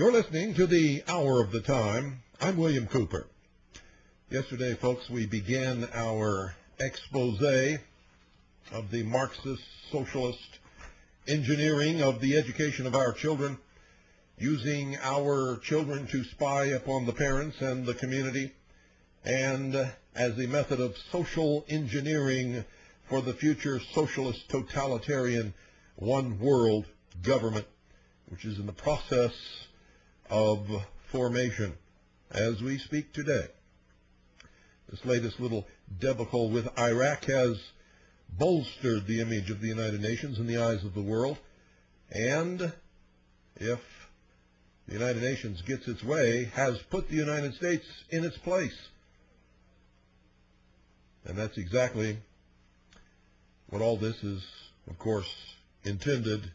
You're listening to the Hour of the Time. I'm William Cooper. Yesterday, folks, we began our expose of the Marxist socialist engineering of the education of our children, using our children to spy upon the parents and the community, and as a method of social engineering for the future socialist totalitarian one world government, which is in the process of formation as we speak today. This latest little debacle with Iraq has bolstered the image of the United Nations in the eyes of the world, and if the United Nations gets its way, has put the United States in its place. And that's exactly what all this is, of course, intended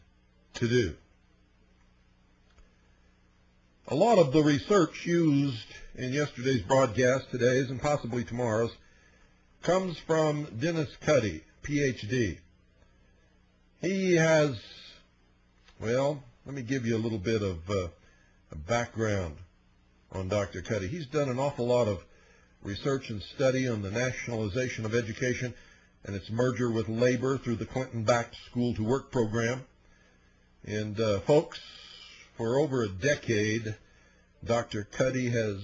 to do. A lot of the research used in yesterday's broadcast, today's, and possibly tomorrow's, comes from Dennis Cuddy, Ph.D. He has, well, let me give you a little bit of a background on Dr. Cuddy. He's done an awful lot of research and study on the nationalization of education and its merger with labor through the Clinton-backed School to Work program. And folks, for over a decade, Dr. Cuddy has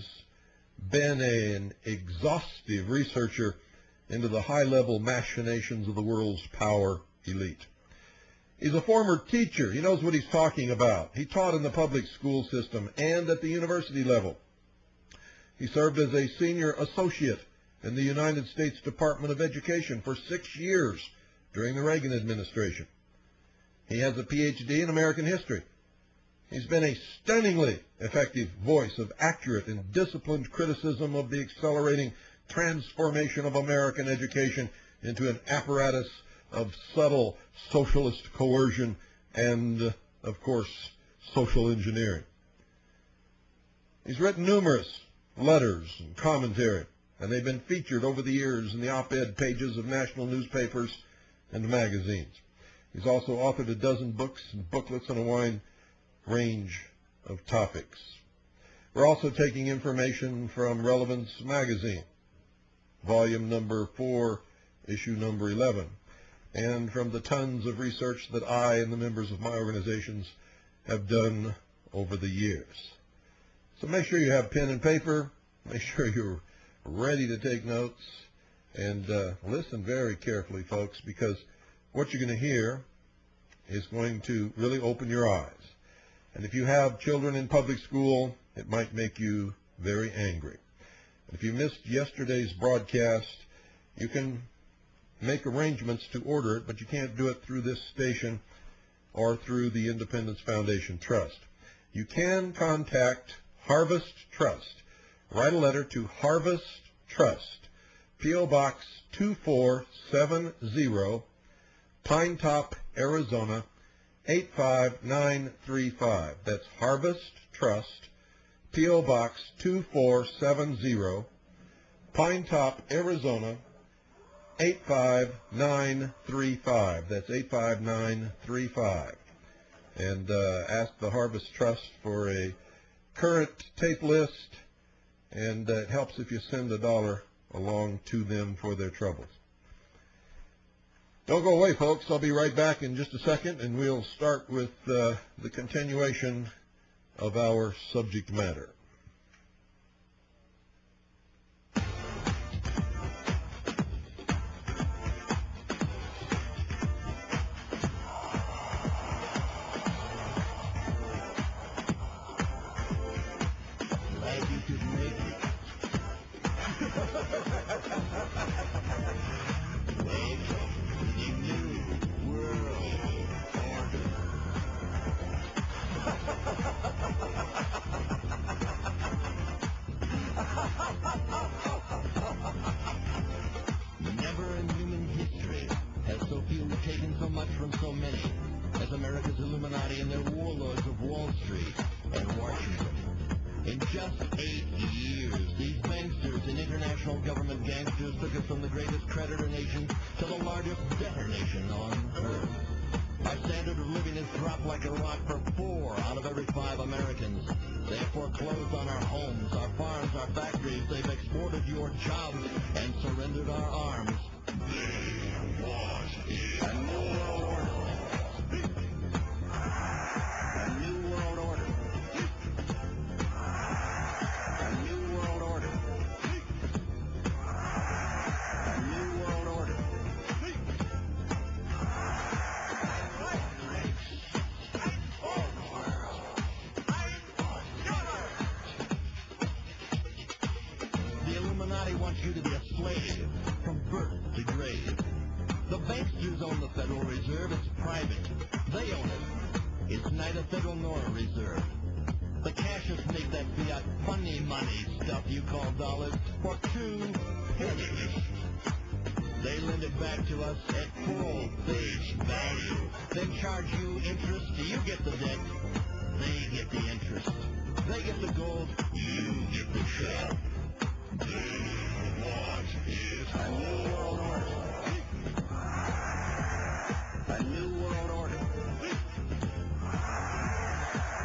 been an exhaustive researcher into the high-level machinations of the world's power elite. He's a former teacher. He knows what he's talking about. He taught in the public school system and at the university level. He served as a senior associate in the United States Department of Education for 6 years during the Reagan administration. He has a Ph.D. in American history. He's been a stunningly effective voice of accurate and disciplined criticism of the accelerating transformation of American education into an apparatus of subtle socialist coercion and, of course, social engineering. He's written numerous letters and commentary, and they've been featured over the years in the op-ed pages of national newspapers and magazines. He's also authored a dozen books and booklets on a wide range of topics. We're also taking information from Relevance Magazine, volume number 4, issue number 11, and from the tons of research that I and the members of my organizations have done over the years. So make sure you have pen and paper, make sure you're ready to take notes, and listen very carefully, folks, because what you're going to hear is going to really open your eyes. And if you have children in public school, it might make you very angry. If you missed yesterday's broadcast, you can make arrangements to order it, but you can't do it through this station or through the Independence Foundation Trust. You can contact Harvest Trust. Write a letter to Harvest Trust, P.O. Box 2470, Pine Top, Arizona, 85935. That's Harvest Trust, P.O. Box 2470, Pine Top, Arizona, 85935. That's 85935. And ask the Harvest Trust for a current tape list, and it helps if you send $1 along to them for their troubles. Don't go away, folks. I'll be right back in just a second, and we'll start with the continuation of our subject matter. Never in human history has so few taken so much from so many as America's Illuminati and their warlords of Wall Street and Washington. In just 8 years, these banksters and international government Illuminati wants you to be a slave from birth to grave. The banksters own the Federal Reserve. It's private. They own it. It's neither federal nor a reserve. The cashiers make that fiat funny money stuff you call dollars for 2 pennies. They lend it back to us at full face value. Then charge you interest. You get the debt. They get the interest. They get the gold. You get the shell. What is a new world order? A new world order.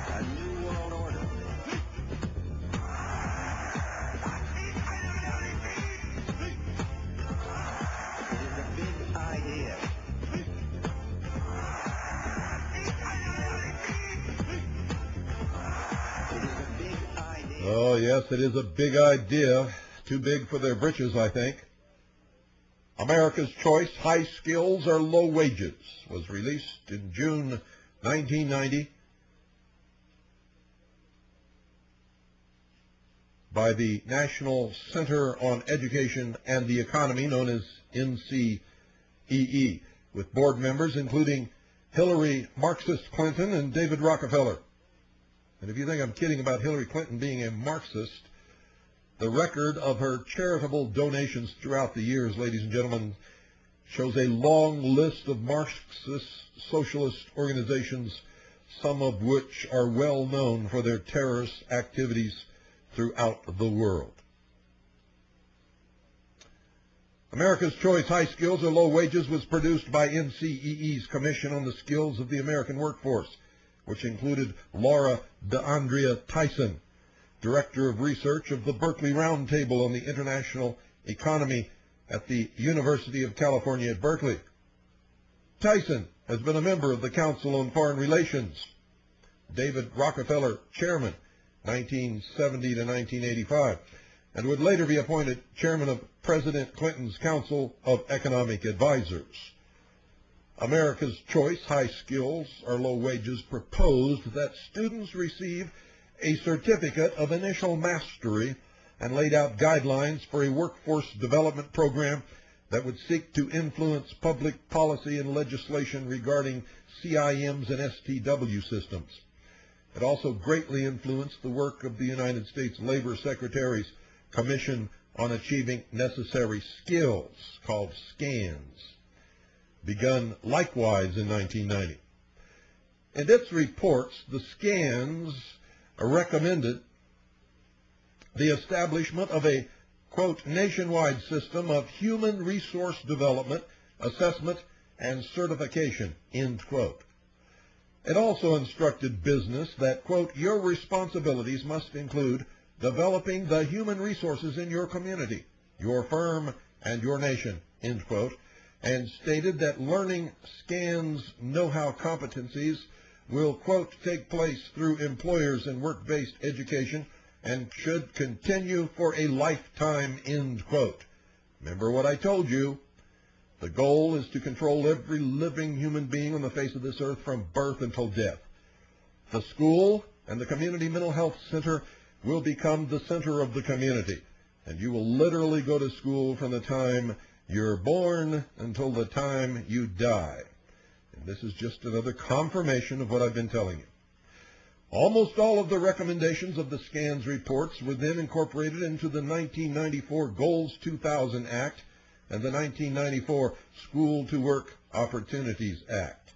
A new world order. It is a big idea. It is a big idea. Oh, yes, it is a big idea. Too big for their britches, I think. America's Choice, High Skills or Low Wages was released in June 1990 by the National Center on Education and the Economy, known as NCEE, with board members including Hillary Marxist Clinton and David Rockefeller. And if you think I'm kidding about Hillary Clinton being a Marxist, the record of her charitable donations throughout the years, ladies and gentlemen, shows a long list of Marxist socialist organizations, some of which are well known for their terrorist activities throughout the world. America's Choice, High Skills or Low Wages was produced by NCEE's Commission on the Skills of the American Workforce, which included Laura DeAndrea Tyson, Director of Research of the Berkeley Roundtable on the International Economy at the University of California at Berkeley. Tyson has been a member of the Council on Foreign Relations. David Rockefeller, Chairman, 1970 to 1985, and would later be appointed Chairman of President Clinton's Council of Economic Advisors. America's Choice, High Skills or Low Wages proposed that students receive a certificate of initial mastery and laid out guidelines for a workforce development program that would seek to influence public policy and legislation regarding CIMs and STW systems. It also greatly influenced the work of the United States Labor Secretary's Commission on Achieving Necessary Skills, called SCANS, begun likewise in 1990. In its reports, the SCANS recommended the establishment of a, quote, nationwide system of human resource development, assessment, and certification, end quote. It also instructed business that, quote, your responsibilities must include developing the human resources in your community, your firm, and your nation, end quote, and stated that learning SCANS know-how competencies will, quote, take place through employers and work-based education and should continue for a lifetime, end quote. Remember what I told you. The goal is to control every living human being on the face of this earth from birth until death. The school and the community mental health center will become the center of the community, and you will literally go to school from the time you're born until the time you die. And this is just another confirmation of what I've been telling you. Almost all of the recommendations of the SCANS reports were then incorporated into the 1994 Goals 2000 Act and the 1994 School to Work Opportunities Act.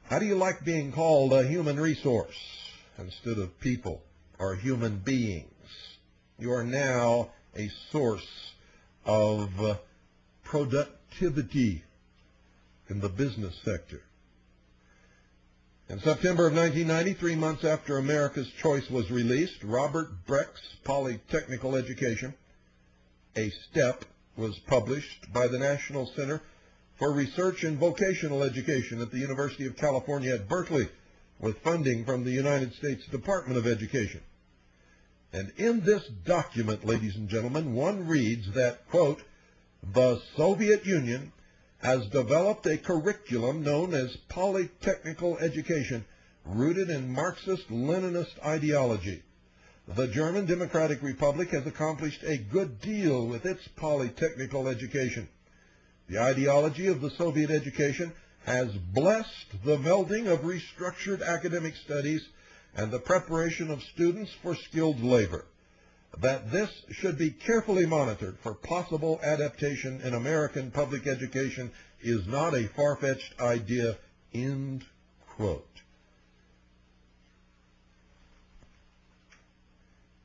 How do you like being called a human resource instead of people or human beings? You are now a source of productivity in the business sector. In September of 1990, 3 months after America's Choice was released, Robert Brecht's Polytechnical Education, a STEP, was published by the National Center for Research in Vocational Education at the University of California at Berkeley, with funding from the United States Department of Education. And in this document, ladies and gentlemen, one reads that, quote, the Soviet Union has developed a curriculum known as polytechnical education rooted in Marxist-Leninist ideology. the German Democratic Republic has accomplished a good deal with its polytechnical education. The ideology of the Soviet education has blessed the melding of restructured academic studies and the preparation of students for skilled labor. That this should be carefully monitored for possible adaptation in American public education is not a far-fetched idea, end quote.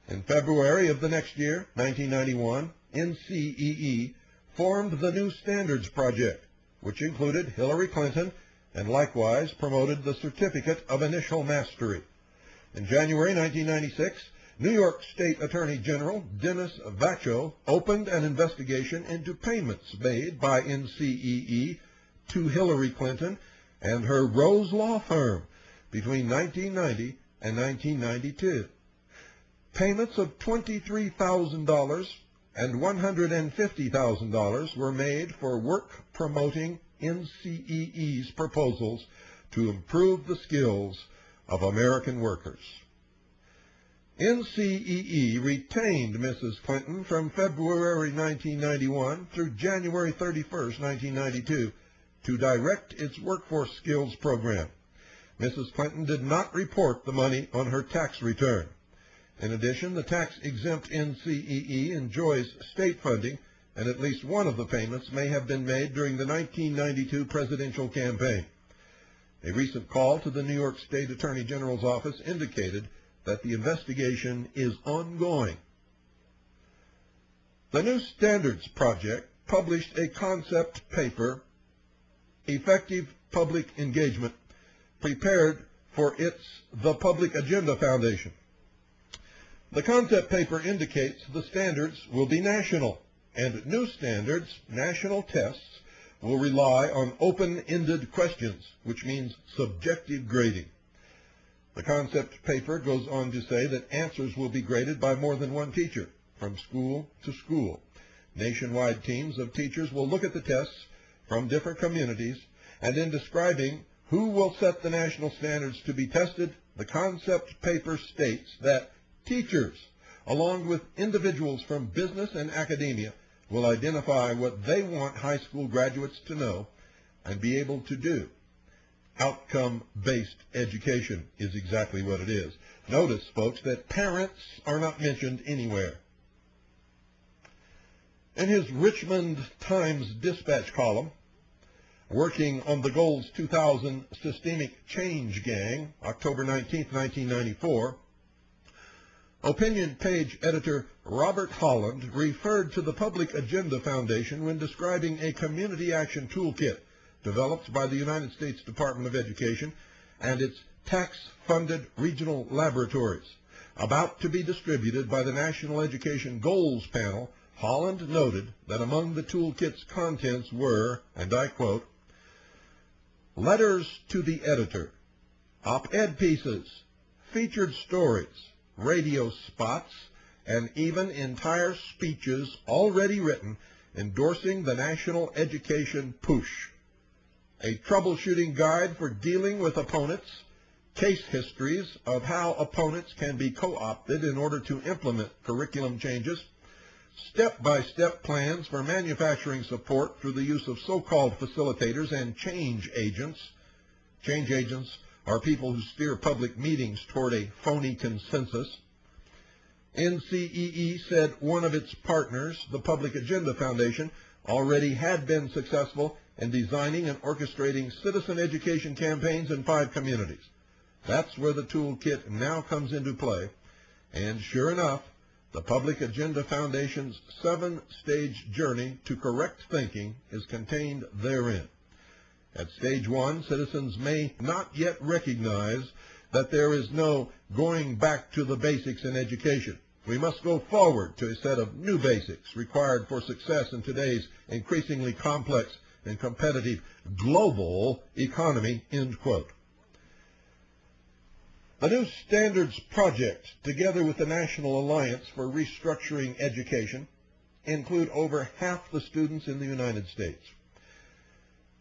In February of the next year, 1991, NCEE formed the New Standards Project, which included Hillary Clinton and likewise promoted the Certificate of Initial Mastery. In January 1996, New York State Attorney General Dennis Vacho opened an investigation into payments made by NCEE to Hillary Clinton and her Rose Law Firm between 1990 and 1992. Payments of $23,000 and $150,000 were made for work promoting NCEE's proposals to improve the skills of American workers. NCEE retained Mrs. Clinton from February 1991 through January 31, 1992, to direct its workforce skills program. Mrs. Clinton did not report the money on her tax return. In addition, the tax-exempt NCEE enjoys state funding, and at least one of the payments may have been made during the 1992 presidential campaign. A recent call to the New York State Attorney General's office indicated that the investigation is ongoing. The New Standards Project published a concept paper, Effective Public Engagement, prepared for the Public Agenda Foundation. The concept paper indicates the standards will be national, and new standards, national tests, will rely on open-ended questions, which means subjective grading. The concept paper goes on to say that answers will be graded by more than one teacher, from school to school. Nationwide teams of teachers will look at the tests from different communities, and in describing who will set the national standards to be tested, the concept paper states that teachers, along with individuals from business and academia, will identify what they want high school graduates to know and be able to do. Outcome-based education is exactly what it is. Notice, folks, that parents are not mentioned anywhere. In his Richmond Times-Dispatch column, working on the Goals 2000 Systemic Change Gang, October 19, 1994, opinion page editor Robert Holland referred to the Public Agenda Foundation when describing a community action toolkit developed by the United States Department of Education and its tax-funded regional laboratories. About to be distributed by the National Education Goals Panel, Holland noted that among the toolkit's contents were, and I quote, letters to the editor, op-ed pieces, featured stories, radio spots, and even entire speeches already written endorsing the national education push, a troubleshooting guide for dealing with opponents, case histories of how opponents can be co-opted in order to implement curriculum changes, step-by-step plans for manufacturing support through the use of so-called facilitators and change agents. Change agents are people who steer public meetings toward a phony consensus. NCEE said one of its partners, the Public Agenda Foundation, already had been successful in designing and orchestrating citizen education campaigns in 5 communities. That's where the toolkit now comes into play, and sure enough, the Public Agenda Foundation's 7-stage journey to correct thinking is contained therein. At stage 1, citizens may not yet recognize that there is no going back to the basics in education. We must go forward to a set of new basics required for success in today's increasingly complex and competitive global economy, end quote. The New Standards Project, together with the National Alliance for Restructuring Education, include over half the students in the United States.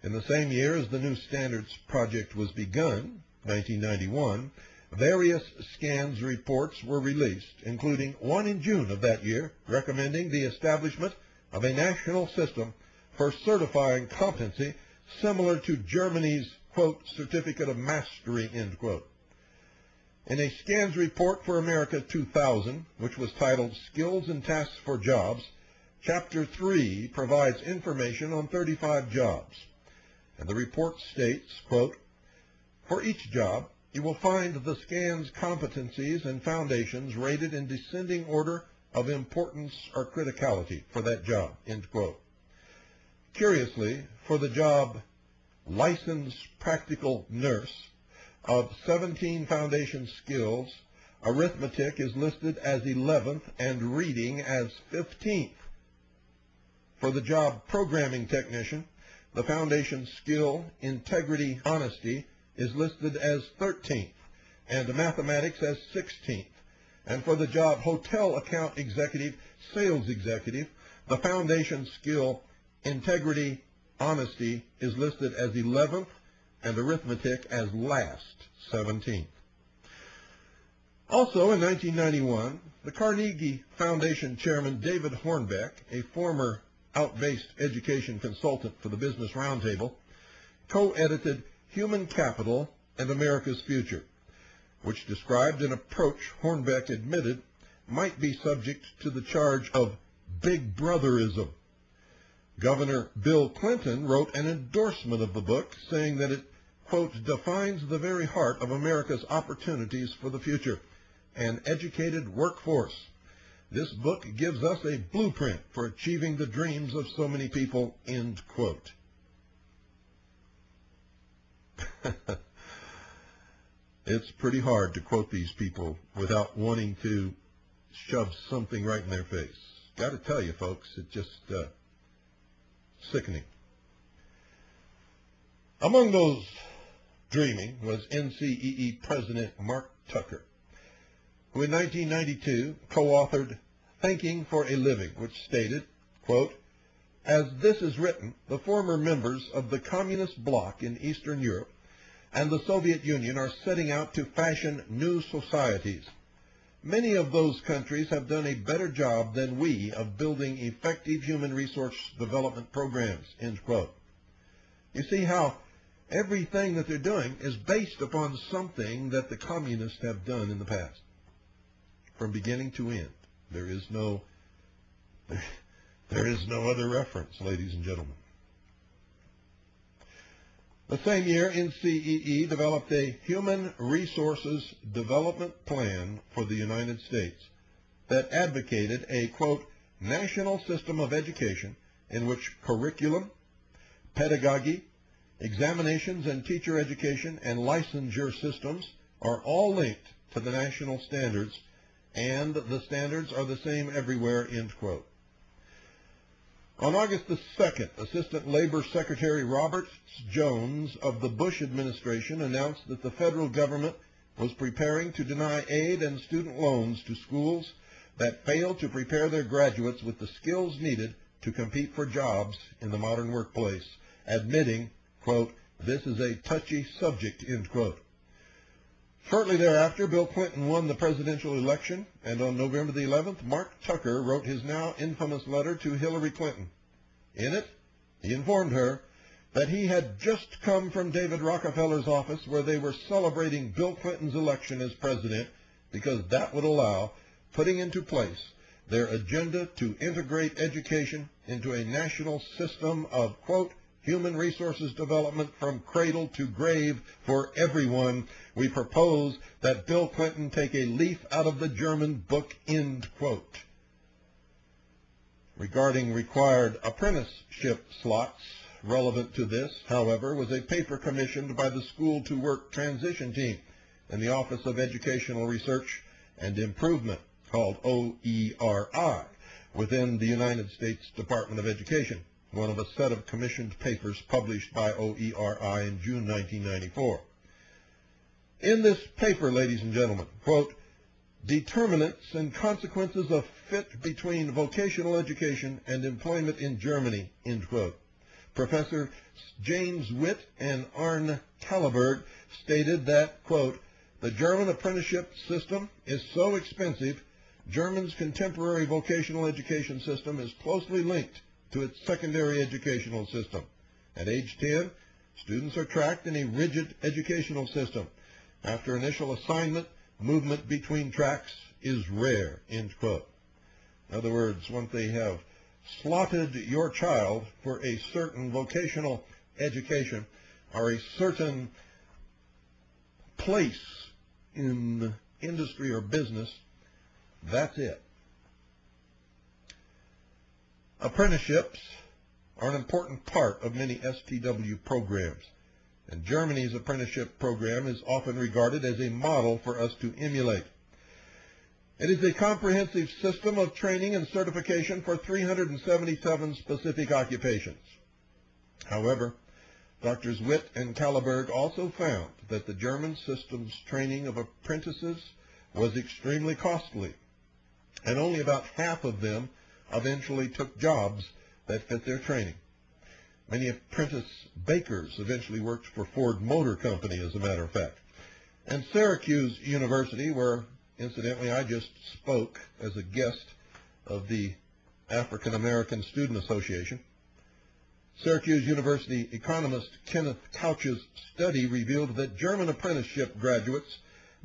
In the same year as the New Standards Project was begun, 1991, various scans reports were released, including one in June of that year, recommending the establishment of a national system for certifying competency similar to Germany's, quote, Certificate of Mastery, end quote. In a scans report for America 2000, which was titled Skills and Tasks for Jobs, Chapter 3 provides information on 35 jobs. And the report states, quote, for each job, you will find the scans competencies and foundations rated in descending order of importance or criticality for that job, end quote. Curiously, for the job licensed practical nurse, of 17 foundation skills, arithmetic is listed as 11th and reading as 15th. For the job programming technician, the foundation skill, integrity, honesty, is listed as 13th, and mathematics as 16th. And for the job hotel account executive, sales executive, the foundation skill, integrity, honesty, is listed as 11th, and arithmetic as last, 17th. Also in 1991, the Carnegie Foundation chairman David Hornbeck, a former out-based education consultant for the Business Roundtable, co-edited Human Capital and America's Future, which described an approach Hornbeck admitted might be subject to the charge of big brotherism. Governor Bill Clinton wrote an endorsement of the book, saying that it, quote, defines the very heart of America's opportunities for the future, an educated workforce. This book gives us a blueprint for achieving the dreams of so many people, end quote. It's pretty hard to quote these people without wanting to shove something right in their face. Got to tell you, folks, it's just sickening. Among those dreaming was NCEE President Mark Tucker, who in 1992 co-authored Thinking for a Living, which stated, quote, as this is written, the former members of the communist bloc in Eastern Europe and the Soviet Union are setting out to fashion new societies. Many of those countries have done a better job than we of building effective human resource development programs, end quote. You see how everything that they're doing is based upon something that the communists have done in the past, from beginning to end. There is no other reference, ladies and gentlemen. The same year, NCEE developed a Human Resources Development Plan for the United States that advocated a, quote, national system of education in which curriculum, pedagogy, examinations and teacher education and licensure systems are all linked to the national standards, and the standards are the same everywhere, end quote. On August the 2nd, Assistant Labor Secretary Robert Jones of the Bush administration announced that the federal government was preparing to deny aid and student loans to schools that fail to prepare their graduates with the skills needed to compete for jobs in the modern workplace, admitting, quote, this is a touchy subject, end quote. Shortly thereafter, Bill Clinton won the presidential election, and on November the 11th, Mark Tucker wrote his now infamous letter to Hillary Clinton. In it, he informed her that he had just come from David Rockefeller's office where they were celebrating Bill Clinton's election as president because that would allow putting into place their agenda to integrate education into a national system of, quote, human resources development from cradle to grave for everyone. We propose that Bill Clinton take a leaf out of the German book, end quote. Regarding required apprenticeship slots, relevant to this, however, was a paper commissioned by the School to Work Transition Team in the Office of Educational Research and Improvement, called OERI, within the United States Department of Education, one of a set of commissioned papers published by OERI in June 1994. In this paper, ladies and gentlemen, quote, determinants and consequences of fit between vocational education and employment in Germany, end quote. Professor James Witt and Arne Kalleberg stated that, quote, The German apprenticeship system is so expensive, Germany's contemporary vocational education system is closely linked to its secondary educational system. At age 10, students are tracked in a rigid educational system. After initial assignment, movement between tracks is rare, end quote. In other words, once they have slotted your child for a certain vocational education or a certain place in industry or business, that's it. Apprenticeships are an important part of many STW programs, and Germany's apprenticeship program is often regarded as a model for us to emulate. It is a comprehensive system of training and certification for 377 specific occupations. However, Drs. Witt and Kalleberg also found that the German system's training of apprentices was extremely costly, and only about half of them eventually took jobs that fit their training. Many apprentice bakers eventually worked for Ford Motor Company, as a matter of fact. And Syracuse University, where incidentally I just spoke as a guest of the African American Student Association, Syracuse University economist Kenneth Couch's study revealed that German apprenticeship graduates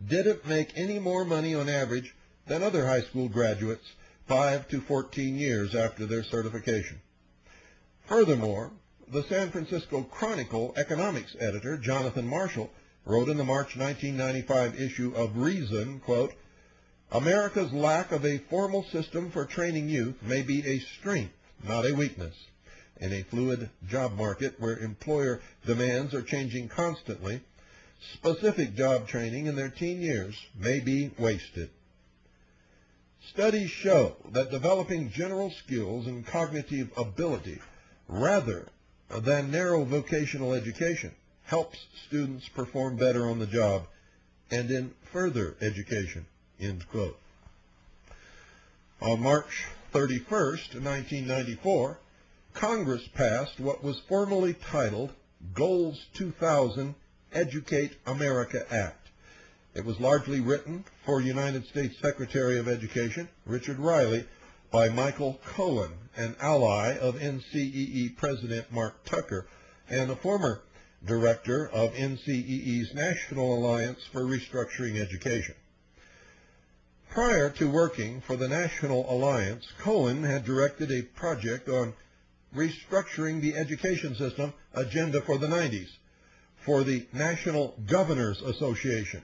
didn't make any more money on average than other high school graduates 5 to 14 years after their certification. Furthermore, the San Francisco Chronicle economics editor Jonathan Marshall wrote in the March 1995 issue of Reason, quote, "America's lack of a formal system for training youth may be a strength, not a weakness. In a fluid job market where employer demands are changing constantly, specific job training in their teen years may be wasted." Studies show that developing general skills and cognitive ability rather than narrow vocational education helps students perform better on the job and in further education, end quote. On March 31st, 1994, Congress passed what was formally titled Goals 2000 Educate America Act. It was largely written for United States Secretary of Education Richard Riley by Michael Cohen, an ally of NCEE President Mark Tucker and a former director of NCEE's National Alliance for Restructuring Education. Prior to working for the National Alliance, Cohen had directed a project on restructuring the education system agenda for the 90s for the National Governors Association.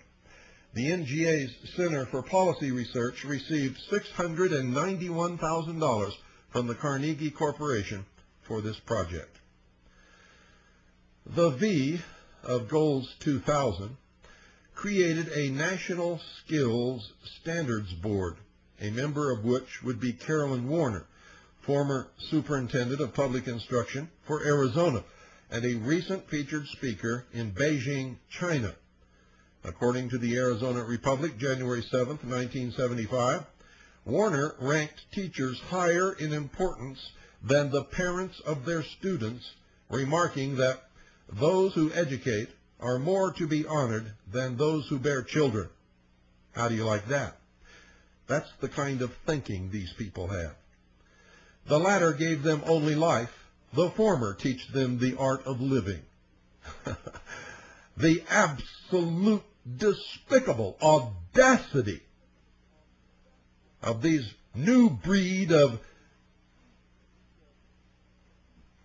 The NGA's Center for Policy Research received $691,000 from the Carnegie Corporation for this project. The V of Goals 2000 created a National Skills Standards Board, a member of which would be Carolyn Warner, former Superintendent of Public Instruction for Arizona, and a recent featured speaker in Beijing, China. According to the Arizona Republic, January 7, 1975, Warner ranked teachers higher in importance than the parents of their students, remarking that those who educate are more to be honored than those who bear children. How do you like that? That's the kind of thinking these people have. The latter gave them only life. The former teach them the art of living. The absolute despicable audacity of these new breed of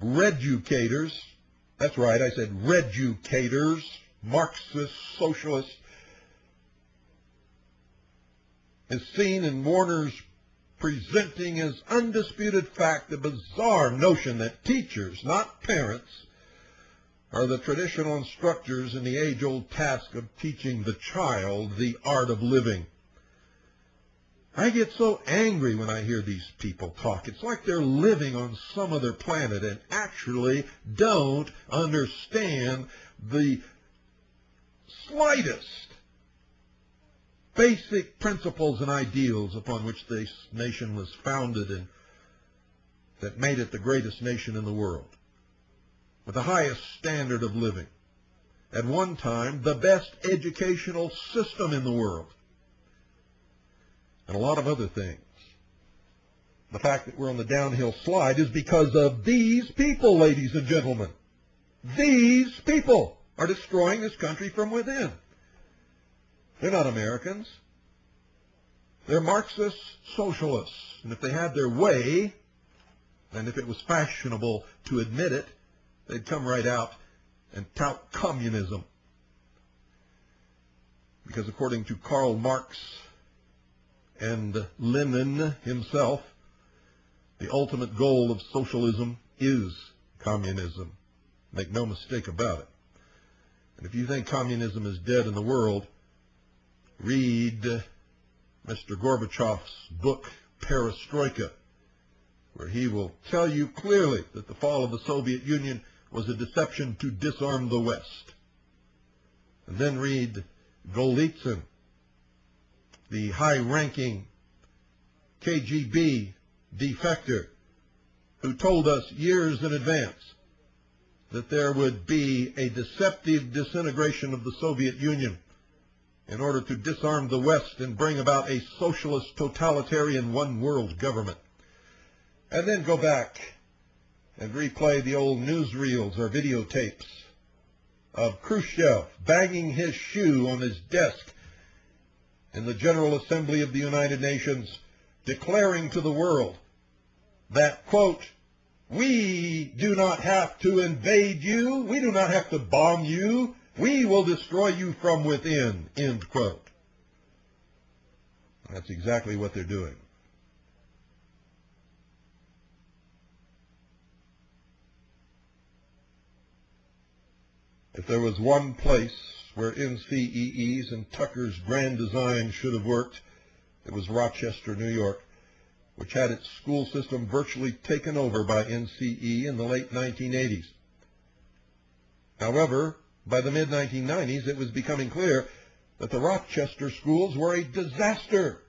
reducators. That's right, I said reducators, Marxist, socialists, is seen in Warner's presenting as undisputed fact the bizarre notion that teachers, not parents, are the traditional instructors in the age-old task of teaching the child the art of living. I get so angry when I hear these people talk. It's like they're living on some other planet and actually don't understand the slightest basic principles and ideals upon which this nation was founded and that made it the greatest nation in the world, with the highest standard of living. at one time, the best educational system in the world, and a lot of other things. The fact that we're on the downhill slide is because of these people, ladies and gentlemen. These people are destroying this country from within. They're not Americans. They're Marxist socialists. And if they had their way, and if it was fashionable to admit it, they'd come right out and tout communism. Because according to Karl Marx and Lenin himself, the ultimate goal of socialism is communism. Make no mistake about it. And if you think communism is dead in the world, read Mr. Gorbachev's book, Perestroika, where he will tell you clearly that the fall of the Soviet Union was a deception to disarm the West. And then read Golitsyn, the high-ranking KGB defector, who told us years in advance that there would be a deceptive disintegration of the Soviet Union in order to disarm the West and bring about a socialist, totalitarian, one-world government. And then go back and replay the old newsreels or videotapes of Khrushchev banging his shoe on his desk in the General Assembly of the United Nations, declaring to the world that, quote, "We do not have to invade you. We do not have to bomb you. We will destroy you from within," end quote. That's exactly what they're doing. If there was one place where NCEE's and Tucker's grand design should have worked, it was Rochester, New York, which had its school system virtually taken over by NCE in the late 1980s. However, by the mid-1990s, it was becoming clear that the Rochester schools were a disaster,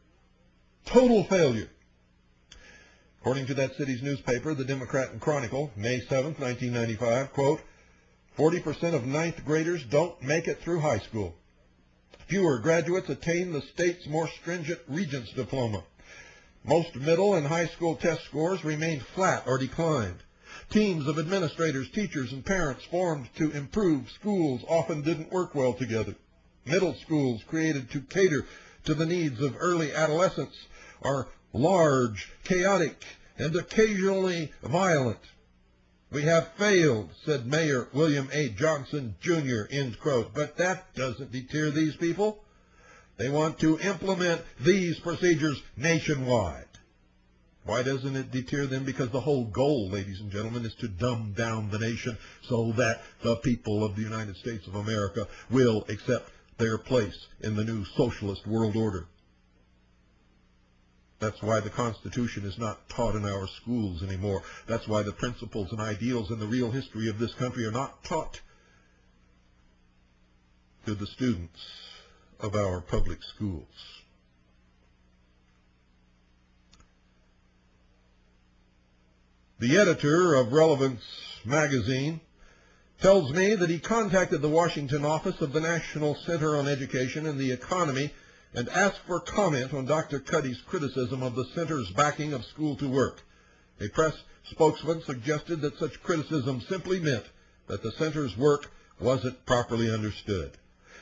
total failure. According to that city's newspaper, the Democrat and Chronicle, May 7th, 1995, quote, 40% of ninth graders don't make it through high school. Fewer graduates attain the state's more stringent Regents diploma. Most middle and high school test scores remained flat or declined. Teams of administrators, teachers, and parents formed to improve schools often didn't work well together. Middle schools created to cater to the needs of early adolescents are large, chaotic, and occasionally violent. "We have failed," said Mayor William A. Johnson, Jr., end quote. But that doesn't deter these people. They want to implement these procedures nationwide. Why doesn't it deter them? Because the whole goal, ladies and gentlemen, is to dumb down the nation so that the people of the United States of America will accept their place in the new socialist world order. That's why the Constitution is not taught in our schools anymore. That's why the principles and ideals and the real history of this country are not taught to the students of our public schools. The editor of Relevance magazine tells me that he contacted the Washington office of the National Center on Education and the Economy and asked for comment on Dr. Cuddy's criticism of the center's backing of school to work. A press spokesman suggested that such criticism simply meant that the center's work wasn't properly understood.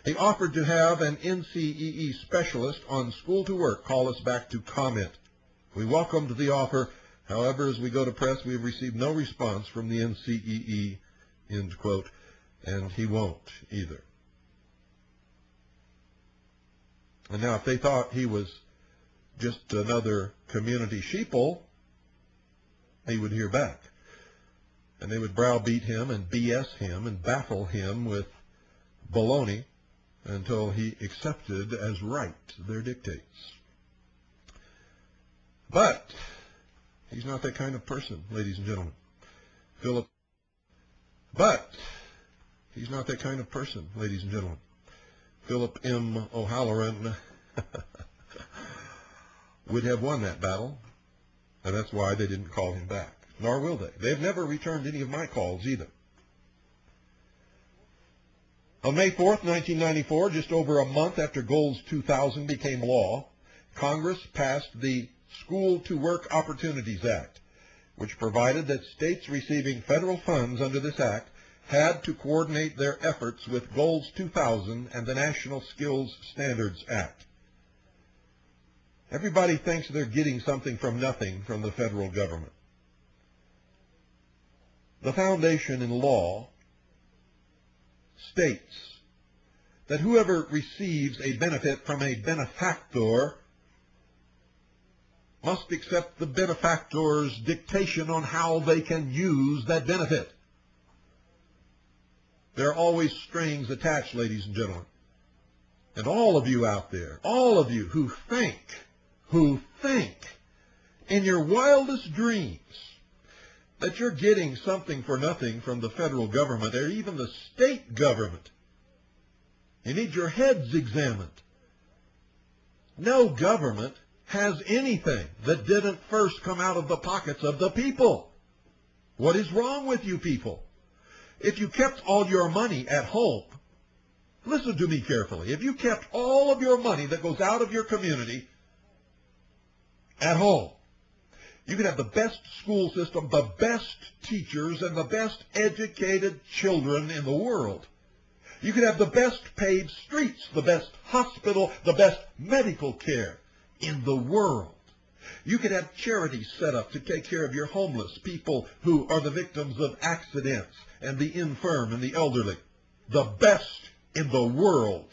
He offered to have an NCEE specialist on school to work call us back to comment. We welcomed the offer. However, as we go to press, we have received no response from the NCEE, end quote, and he won't either. And now, if they thought he was just another community sheeple, he would hear back. And they would browbeat him and BS him and baffle him with baloney until he accepted as right their dictates. But he's not that kind of person, ladies and gentlemen. He's not that kind of person, ladies and gentlemen. Philip M. O'Halloran would have won that battle, and that's why they didn't call him back. Nor will they. They've never returned any of my calls either. On May 4th, 1994, just over a month after Goals 2000 became law, Congress passed the School to Work Opportunities Act, which provided that states receiving federal funds under this act had to coordinate their efforts with Goals 2000 and the National Skills Standards Act. Everybody thinks they're getting something from nothing from the federal government. The foundation in law states that whoever receives a benefit from a benefactor must accept the benefactor's dictation on how they can use that benefit. There are always strings attached, ladies and gentlemen. And all of you out there, all of you who think in your wildest dreams that you're getting something for nothing from the federal government or even the state government, you need your heads examined. No government has anything that didn't first come out of the pockets of the people. What is wrong with you people? If you kept all your money at home, listen to me carefully, if you kept all of your money that goes out of your community at home, you could have the best school system, the best teachers, and the best educated children in the world. You could have the best paved streets, the best hospital, the best medical care in the world. You could have charities set up to take care of your homeless, people who are the victims of accidents, and the infirm and the elderly. The best in the world.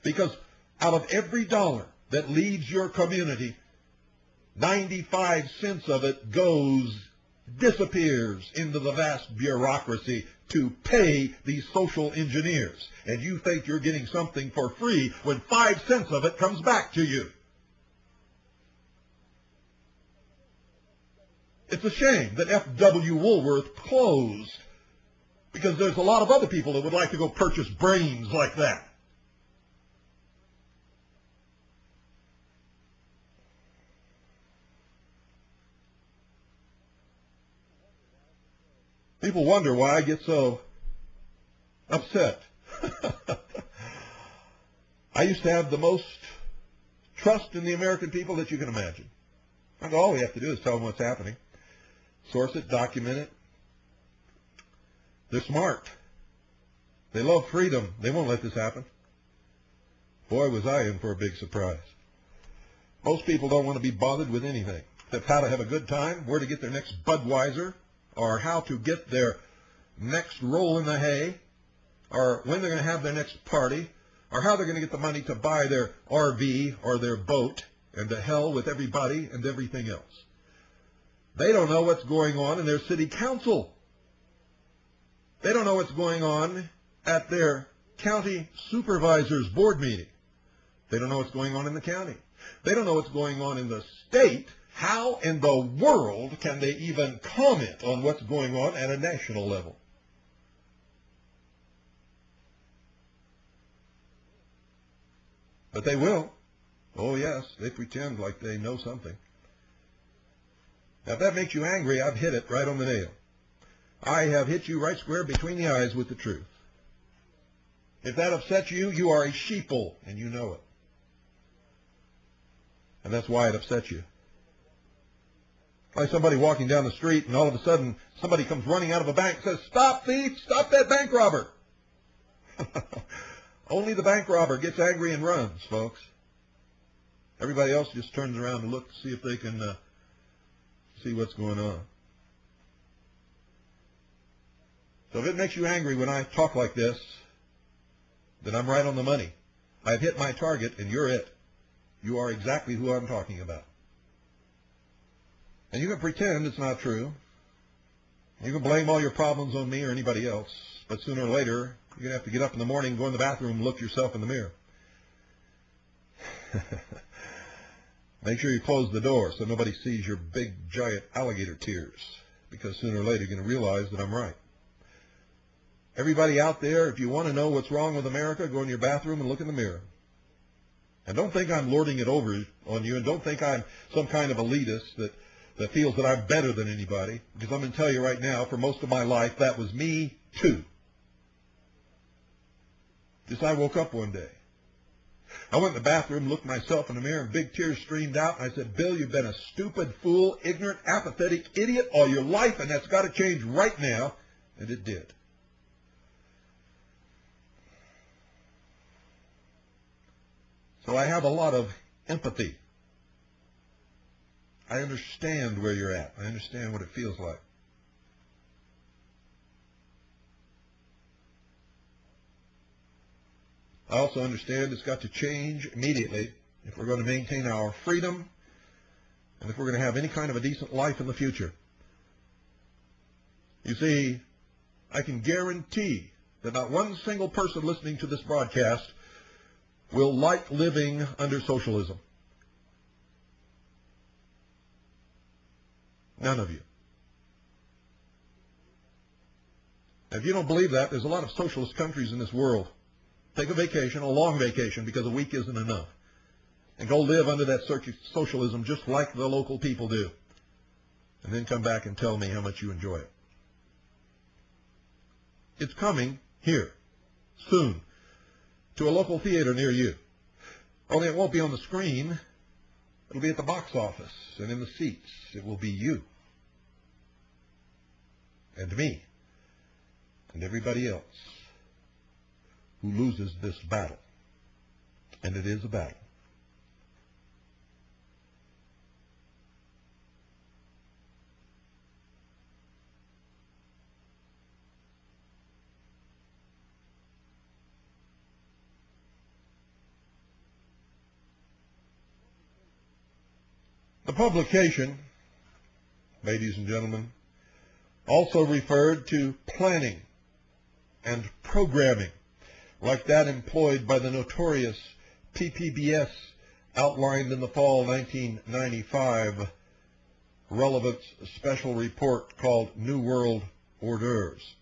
Because out of every dollar that leaves your community, 95 cents of it disappears into the vast bureaucracy to pay these social engineers. And you think you're getting something for free when 5 cents of it comes back to you. It's a shame that F.W. Woolworth closed, because there's a lot of other people that would like to go purchase brains like that. People wonder why I get so upset. I used to have the most trust in the American people that you can imagine. All we have to do is tell them what's happening. Source it, document it. They're smart. They love freedom. They won't let this happen. Boy, was I in for a big surprise. Most people don't want to be bothered with anything, except how to have a good time, where to get their next Budweiser, or how to get their next roll in the hay, or when they're going to have their next party, or how they're going to get the money to buy their RV or their boat, and to hell with everybody and everything else. They don't know what's going on in their city council. They don't know what's going on at their county supervisors board meeting. They don't know what's going on in the county. They don't know what's going on in the state. How in the world can they even comment on what's going on at a national level? But they will. Oh yes, they pretend like they know something. Now if that makes you angry, I've hit it right on the nail. I have hit you right square between the eyes with the truth. If that upsets you, you are a sheeple, and you know it. And that's why it upsets you. Like somebody walking down the street, and all of a sudden, somebody comes running out of a bank and says, "Stop, thief! Stop that bank robber!" Only the bank robber gets angry and runs, folks. Everybody else just turns around and looks to see if they can see what's going on. So if it makes you angry when I talk like this, then I'm right on the money. I've hit my target, and you're it. You are exactly who I'm talking about. And you can pretend it's not true. You can blame all your problems on me or anybody else, but sooner or later, you're going to have to get up in the morning, go in the bathroom, and look yourself in the mirror. Make sure you close the door so nobody sees your big, giant alligator tears, because sooner or later you're going to realize that I'm right. Everybody out there, if you want to know what's wrong with America, go in your bathroom and look in the mirror. And don't think I'm lording it over on you, and don't think I'm some kind of elitist that feels that I'm better than anybody, because I'm going to tell you right now, for most of my life, that was me too. Just I woke up one day. I went in the bathroom, looked myself in the mirror, and big tears streamed out. And I said, Bill, you've been a stupid, fool, ignorant, apathetic idiot all your life, and that's got to change right now. And it did. So I have a lot of empathy. I understand where you're at. I understand what it feels like. I also understand it's got to change immediately if we're going to maintain our freedom and if we're going to have any kind of a decent life in the future. You see, I can guarantee that not one single person listening to this broadcast will like living under socialism. None of you. If you don't believe that, there's a lot of socialist countries in this world. Take a vacation, a long vacation, because a week isn't enough. And go live under that socialism just like the local people do. And then come back and tell me how much you enjoy it. It's coming here, soon, to a local theater near you. Only it won't be on the screen. It'll be at the box office and in the seats. It will be you and me and everybody else who loses this battle. And it is a battle. The publication, ladies and gentlemen, also referred to planning and programming, like that employed by the notorious PPBS outlined in the fall 1995 relevance special report called New World Orders,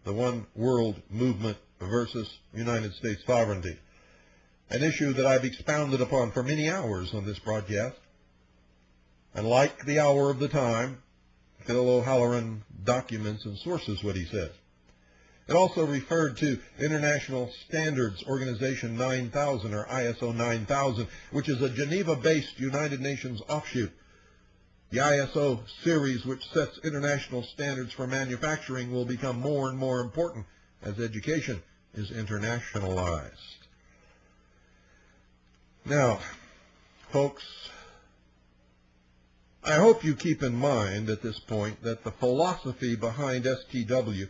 the One World Movement versus United States Sovereignty, an issue that I've expounded upon for many hours on this broadcast. And like the hour of the time, Phil O'Halloran documents and sources what he says. It also referred to International Standards Organization 9000, or ISO 9000, which is a Geneva-based United Nations offshoot. The ISO series, which sets international standards for manufacturing, will become more and more important as education is internationalized. Now, folks, I hope you keep in mind at this point that the philosophy behind STW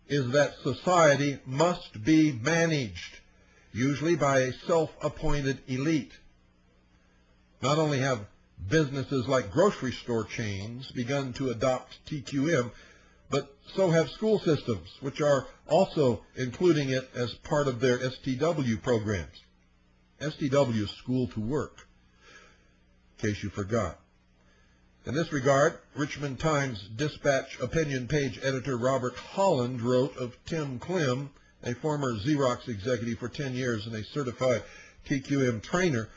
is that society must be managed, usually by a self-appointed elite. Not only have businesses like grocery store chains begun to adopt TQM, but so have school systems, which are also including it as part of their STW programs. STW is School to Work, in case you forgot. In this regard, Richmond Times-Dispatch opinion page editor Robert Holland wrote of Tim Clem, a former Xerox executive for 10 years and a certified TQM trainer,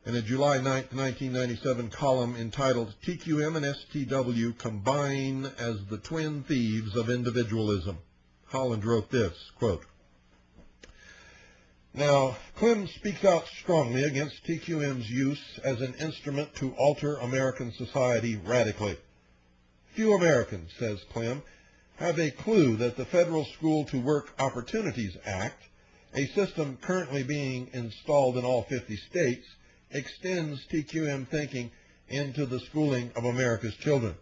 in a July 9, 1997 column entitled TQM and STW Combine as the Twin Thieves of Individualism. Holland wrote this, quote, "Now, Clem speaks out strongly against TQM's use as an instrument to alter American society radically. Few Americans, says Clem, have a clue that the Federal School to Work Opportunities Act, a system currently being installed in all 50 states, extends TQM thinking into the schooling of America's children.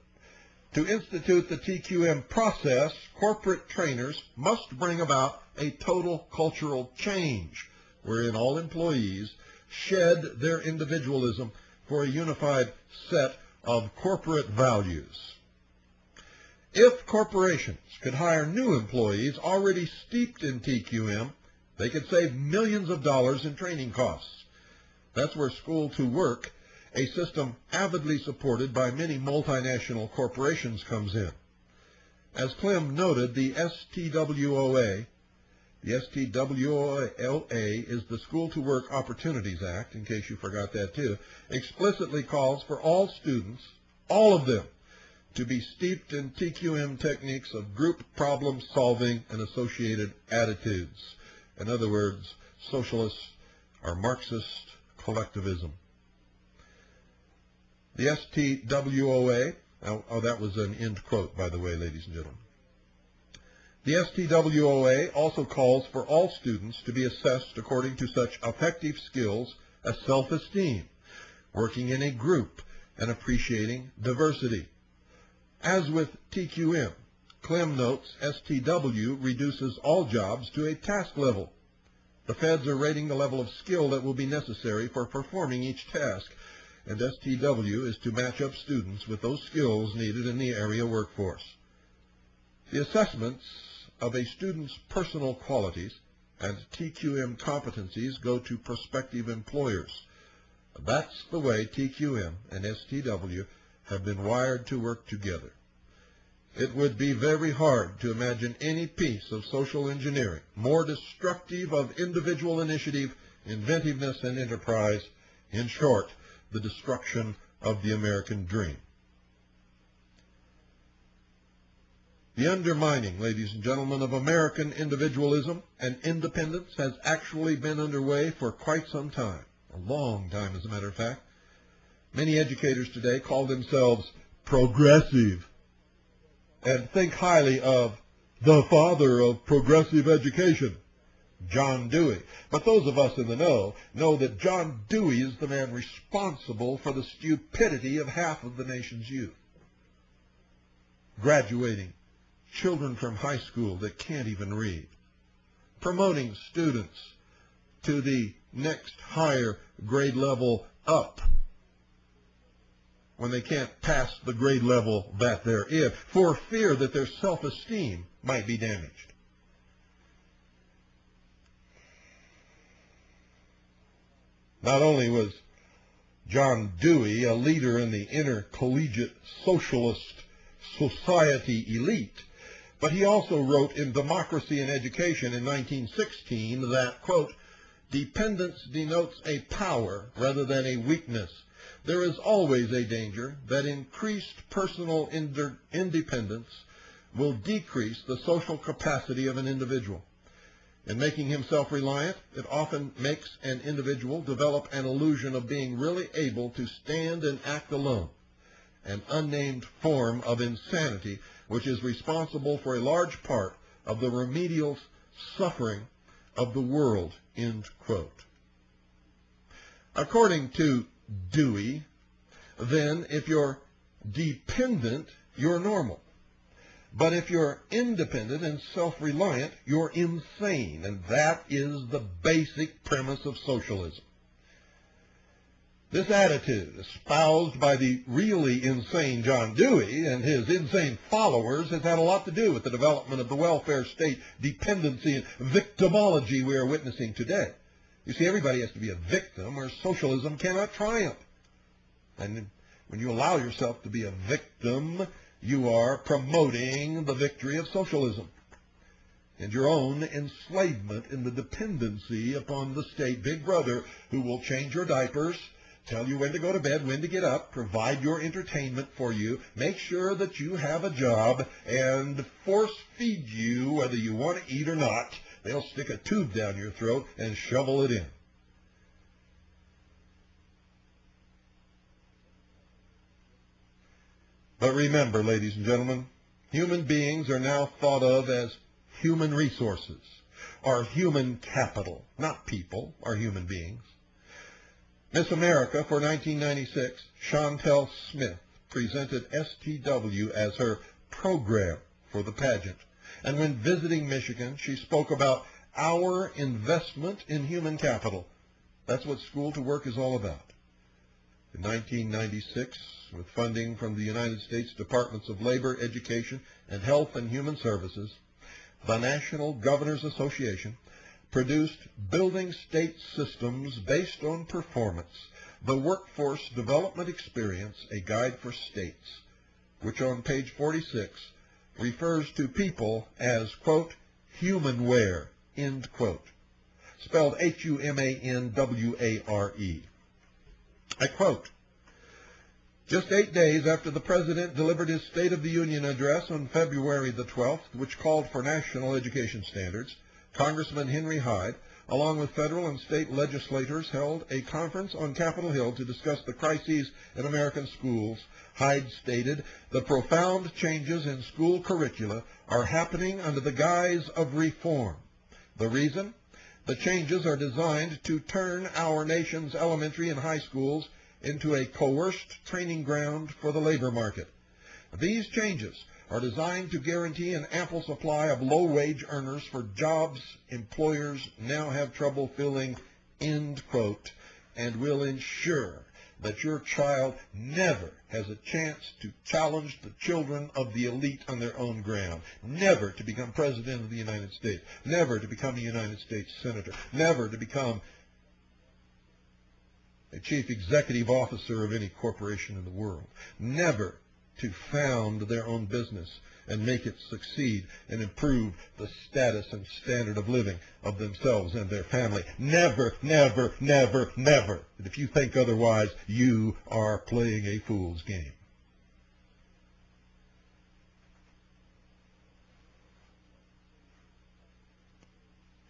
To institute the TQM process, corporate trainers must bring about a total cultural change, wherein all employees shed their individualism for a unified set of corporate values. If corporations could hire new employees already steeped in TQM, they could save millions of dollars in training costs. That's where School to Work, a system avidly supported by many multinational corporations, comes in. As Clem noted, the STWOA is the School to Work Opportunities Act, in case you forgot that too, explicitly calls for all students, all of them, to be steeped in TQM techniques of group problem solving and associated attitudes. In other words, socialist or Marxist collectivism. The STWOA, that was an end quote, by the way, ladies and gentlemen. The STWOA also calls for all students to be assessed according to such affective skills as self-esteem, working in a group, and appreciating diversity. As with TQM, Clem notes STW reduces all jobs to a task level. The feds are rating the level of skill that will be necessary for performing each task, and STW is to match up students with those skills needed in the area workforce. The assessments of a student's personal qualities and TQM competencies go to prospective employers. That's the way TQM and STW have been wired to work together. It would be very hard to imagine any piece of social engineering more destructive of individual initiative, inventiveness, and enterprise. In short, the destruction of the American dream. The undermining, ladies and gentlemen, of American individualism and independence has actually been underway for quite some time, a long time as a matter of fact. Many educators today call themselves progressive and think highly of the father of progressive education, John Dewey. But those of us in the know that John Dewey is the man responsible for the stupidity of half of the nation's youth. Graduating children from high school that can't even read. Promoting students to the next higher grade level up when they can't pass the grade level that they're in, for fear that their self-esteem might be damaged. Not only was John Dewey a leader in the intercollegiate socialist society elite, but he also wrote in Democracy in Education in 1916 that, quote, dependence denotes a power rather than a weakness. There is always a danger that increased personal independence will decrease the social capacity of an individual. In making himself reliant, it often makes an individual develop an illusion of being really able to stand and act alone, an unnamed form of insanity which is responsible for a large part of the remedial suffering of the world, end quote. According to Dewey, then, if you're dependent, you're normal. But if you're independent and self-reliant, you're insane. And that is the basic premise of socialism. This attitude, espoused by the really insane John Dewey and his insane followers, has had a lot to do with the development of the welfare state dependency and victimology we are witnessing today. You see, everybody has to be a victim or socialism cannot triumph. And when you allow yourself to be a victim, you are promoting the victory of socialism and your own enslavement in the dependency upon the state big brother who will change your diapers, tell you when to go to bed, when to get up, provide your entertainment for you, make sure that you have a job, and force feed you whether you want to eat or not. They'll stick a tube down your throat and shovel it in. But remember, ladies and gentlemen, human beings are now thought of as human resources, or human capital, not people, or human beings. Miss America for 1996, Chantel Smith, presented STW as her program for the pageant. And when visiting Michigan, she spoke about our investment in human capital. That's what School to Work is all about. In 1996, with funding from the United States Departments of Labor, Education, and Health and Human Services, the National Governors Association produced Building State Systems Based on Performance, the Workforce Development Experience, a Guide for States, which on page 46 refers to people as, quote, humanware, end quote, spelled Humanware. I quote, just 8 days after the President delivered his State of the Union address on February the 12th, which called for national education standards, Congressman Henry Hyde, along with federal and state legislators, held a conference on Capitol Hill to discuss the crises in American schools. Hyde stated, "The profound changes in school curricula are happening under the guise of reform. The reason? The changes are designed to turn our nation's elementary and high schools into a coerced training ground for the labor market. These changes are designed to guarantee an ample supply of low-wage earners for jobs employers now have trouble filling," end quote, "and will ensure that your child never has a chance to challenge the children of the elite on their own ground, never to become President of the United States, never to become a United States Senator, never to become a chief executive officer of any corporation in the world, never to found their own business and make it succeed and improve the status and standard of living of themselves and their family. Never, never, never, never. And if you think otherwise, you are playing a fool's game."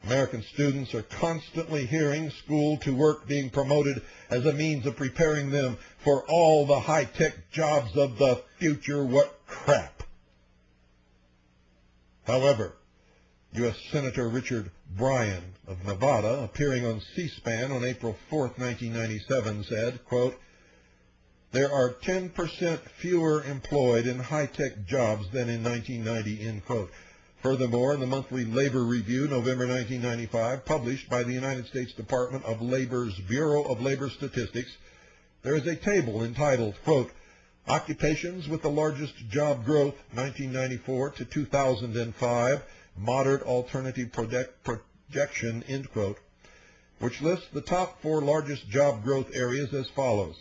American students are constantly hearing school to work being promoted as a means of preparing them for all the high-tech jobs of the future. What crap. However, U.S. Senator Richard Bryan of Nevada, appearing on C-SPAN on April 4th, 1997, said, quote, "There are 10% fewer employed in high-tech jobs than in 1990, end quote. Furthermore, in the monthly Labor Review, November 1995, published by the United States Department of Labor's Bureau of Labor Statistics, there is a table entitled, quote, "Occupations with the largest job growth, 1994 to 2005, moderate alternative projection," end quote, which lists the top 4 largest job growth areas as follows.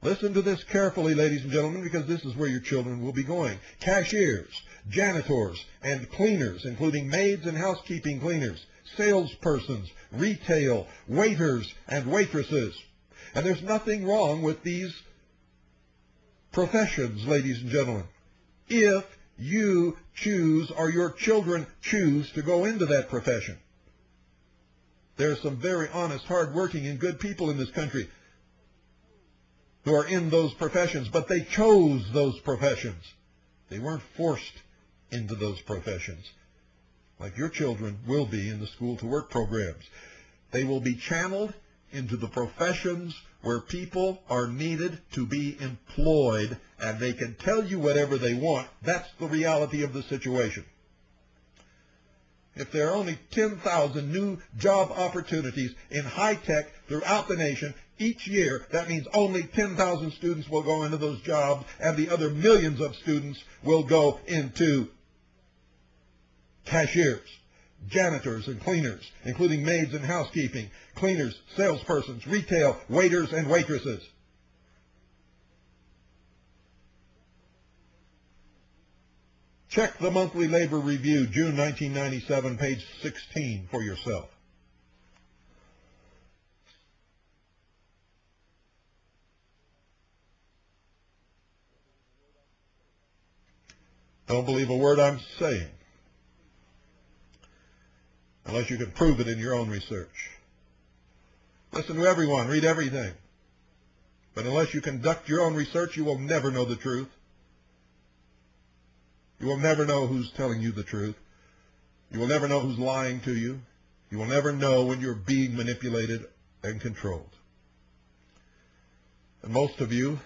Listen to this carefully, ladies and gentlemen, because this is where your children will be going. Cashiers, janitors, and cleaners, including maids and housekeeping cleaners, salespersons, retail, waiters, and waitresses. And there's nothing wrong with these professions, ladies and gentlemen, if you choose or your children choose to go into that profession. There are some very honest, hard-working, and good people in this country who are in those professions, but they chose those professions. They weren't forced into those professions, like your children will be in the school-to-work programs. They will be channeled into the professions where people are needed to be employed, and they can tell you whatever they want. That's the reality of the situation. If there are only 10,000 new job opportunities in high-tech throughout the nation each year, that means only 10,000 students will go into those jobs, and the other millions of students will go into cashiers, janitors, and cleaners, including maids and housekeeping, cleaners, salespersons, retail, waiters, and waitresses. Check the monthly Labor Review, June 1997, page 16 for yourself. Don't believe a word I'm saying unless you can prove it in your own research. Listen to everyone, read everything. But unless you conduct your own research, you will never know the truth. You will never know who's telling you the truth. You will never know who's lying to you. You will never know when you're being manipulated and controlled. And most of you,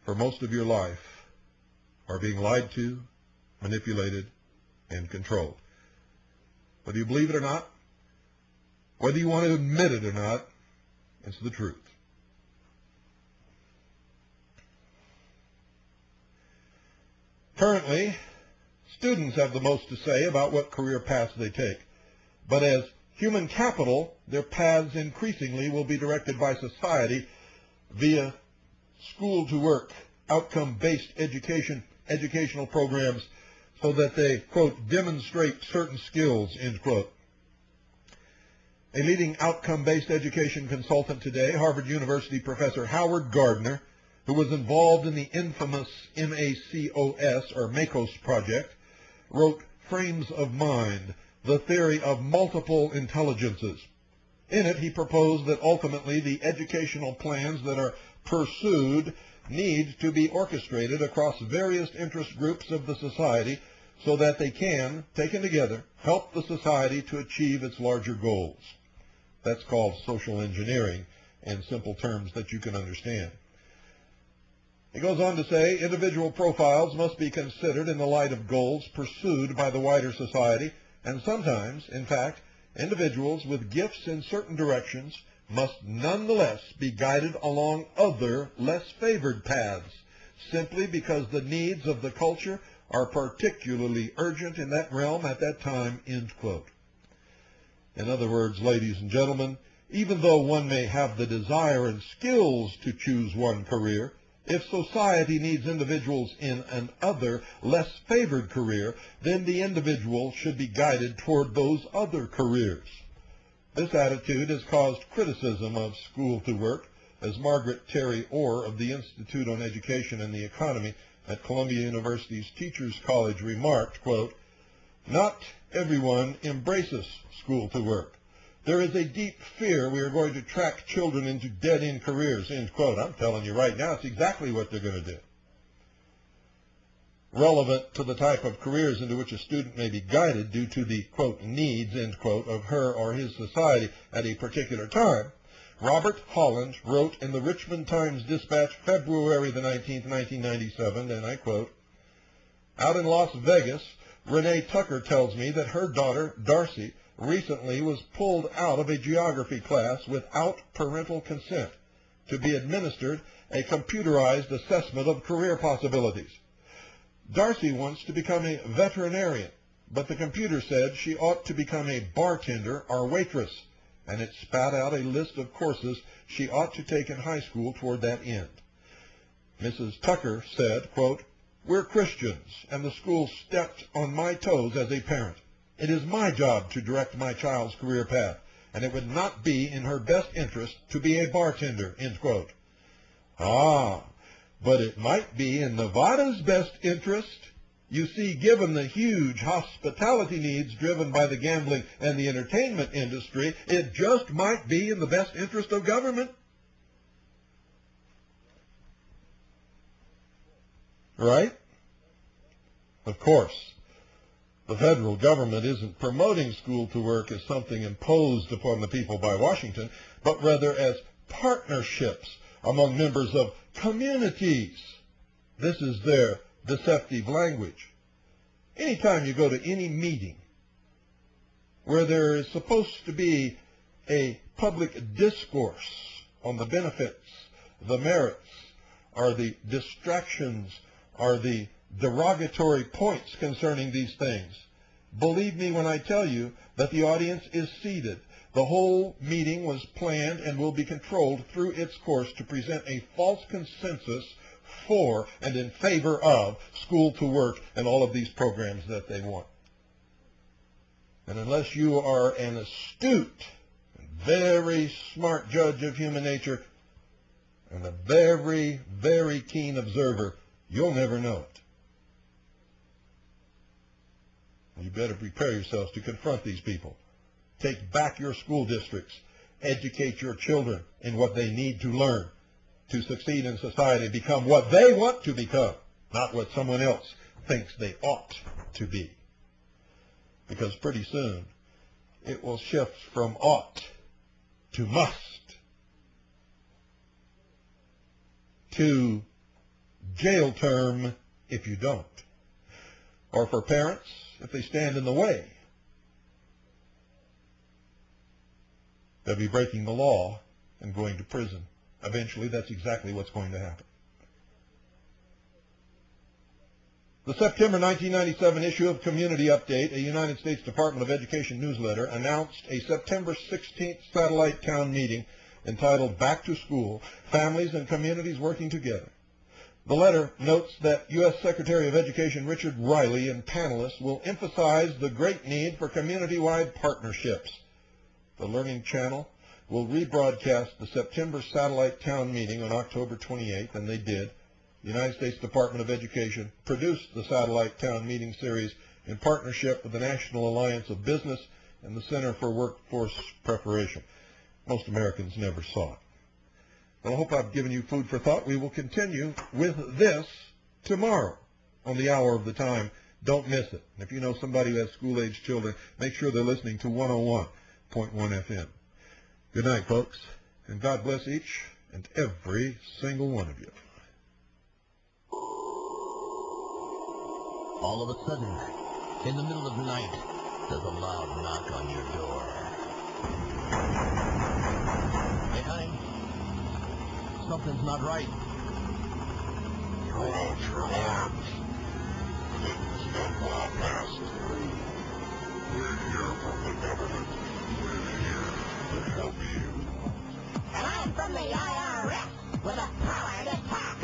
for most of your life, are being lied to, manipulated, and controlled. Whether you believe it or not, whether you want to admit it or not, it's the truth. Currently, students have the most to say about what career paths they take. But as human capital, their paths increasingly will be directed by society via school-to-work, outcome-based educational programs, so that they, quote, demonstrate certain skills, end quote. A leading outcome-based education consultant today, Harvard University professor Howard Gardner, who was involved in the infamous MACOS, or MACOS project, wrote frames of mind, the theory of multiple intelligences. In it, he proposed that ultimately the educational plans that are pursued need to be orchestrated across various interest groups of the society so that they can, taken together, help the society to achieve its larger goals. That's called social engineering in simple terms that you can understand. He goes on to say, individual profiles must be considered in the light of goals pursued by the wider society, and sometimes, in fact, individuals with gifts in certain directions must nonetheless be guided along other, less favored paths, simply because the needs of the culture are particularly urgent in that realm at that time, end quote. In other words, ladies and gentlemen, even though one may have the desire and skills to choose one career, if society needs individuals in an other, less favored career, then the individual should be guided toward those other careers. This attitude has caused criticism of school to work, as Margaret Terry Orr of the Institute on Education and the Economy at Columbia University's Teachers College remarked, quote, "Not everyone embraces school to work. There is a deep fear we are going to track children into dead-end careers," end quote. I'm telling you right now, it's exactly what they're going to do. Relevant to the type of careers into which a student may be guided due to the, quote, needs, end quote, of her or his society at a particular time, Robert Holland wrote in the Richmond Times-Dispatch, February the 19th, 1997, and I quote, "Out in Las Vegas, Renee Tucker tells me that her daughter, Darcy, recently was pulled out of a geography class without parental consent to be administered a computerized assessment of career possibilities. Darcy wants to become a veterinarian, but the computer said she ought to become a bartender or waitress, and it spat out a list of courses she ought to take in high school toward that end. Mrs. Tucker said, quote, "We're Christians, and the school stepped on my toes as a parent. It is my job to direct my child's career path, and it would not be in her best interest to be a bartender," end quote. Ah, but it might be in Nevada's best interest. You see, given the huge hospitality needs driven by the gambling and the entertainment industry, it just might be in the best interest of government. Right? Of course, the federal government isn't promoting school to work as something imposed upon the people by Washington, but rather as partnerships among members of communities. This is their deceptive language. Anytime you go to any meeting where there is supposed to be a public discourse on the benefits, the merits, or the distractions, or the derogatory points concerning these things, believe me when I tell you that the audience is seated. The whole meeting was planned and will be controlled through its course to present a false consensus for and in favor of school to work and all of these programs that they want. And unless you are an astute, very smart judge of human nature and a very, very keen observer, you'll never know it. You better prepare yourselves to confront these people. Take back your school districts. Educate your children in what they need to learn to succeed in society, become what they want to become, not what someone else thinks they ought to be. Because pretty soon, it will shift from ought to must, to jail term if you don't, or for parents if they stand in the way. They'll be breaking the law and going to prison. Eventually, that's exactly what's going to happen. The September 1997 issue of Community Update, a United States Department of Education newsletter, announced a September 16th satellite town meeting entitled Back to School, Families and Communities Working Together. The letter notes that U.S. Secretary of Education Richard Riley and panelists will emphasize the great need for community-wide partnerships. The Learning Channel will rebroadcast the September satellite town meeting on October 28th, and they did. The United States Department of Education produced the satellite town meeting series in partnership with the National Alliance of Business and the Center for Workforce Preparation. Most Americans never saw it. Well, I hope I've given you food for thought. We will continue with this tomorrow on the hour of the time. Don't miss it. And if you know somebody who has school-age children, make sure they're listening to 101.1 FM. Good night, folks, and God bless each and every single one of you. All of a sudden, in the middle of the night, there's a loud knock on your door. Hey, honey, something's not right. Throw out your arms. Things that will pass through. We're here from the government. We're here to help you. And I'm from the IRS with a power to tax.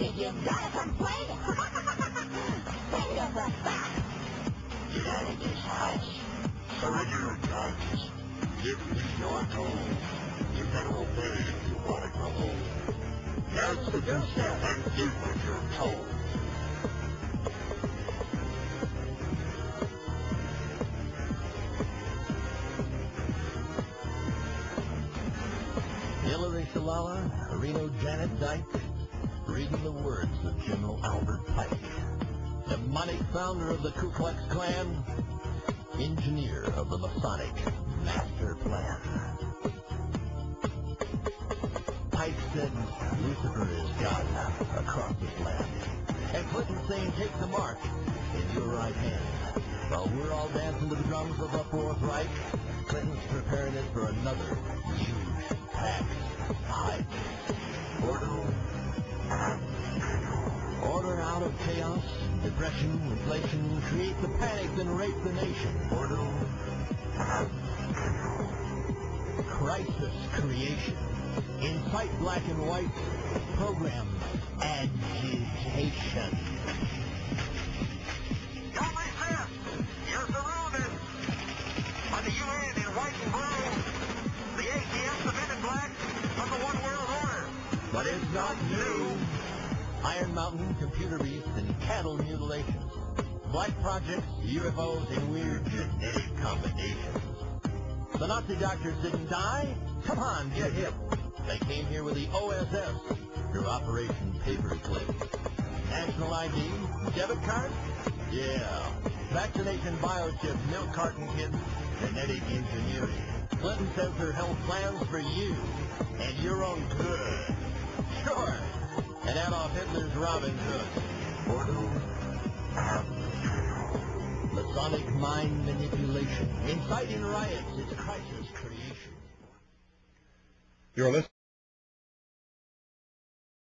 If you've got a complaint, send us a fax. Get out of this house. Surrender your guns. Give me your gold. You better obey if you want to go home. That's the good stuff and do what you're told. Hillary Salala, Reno Janet Dyke, reading the words of General Albert Pike, demonic founder of the Ku Klux Klan, engineer of the Masonic Master Plan. Pike said Lucifer is God across this land, and Clinton saying take the mark in your right hand. While we're all dancing to the drums of the Fourth Reich, Clinton's preparing it for another huge tax hike. Order out of chaos, depression, inflation, create the panic and rape the nation. Crisis creation. Incite black and white. Program agitation. Don't resist. You're surrounded. By the UN in white and blue. The ATF, the men in black, of the One World Order. But it's not new. Iron Mountain, computer beasts, and cattle mutilations. Black projects, UFOs, and weird genetic combinations. The Nazi doctors didn't die? Come on, get hip. They came here with the OSS through Operation Paperclip. National ID, debit card? Yeah. Vaccination biochip, milk carton kids, genetic engineering. Clinton says her health plans for you and your own good. Sure. And Adolf Hitler's Robin Hood. Masonic mind manipulation. Inciting riots. It's crisis creation. You're listening.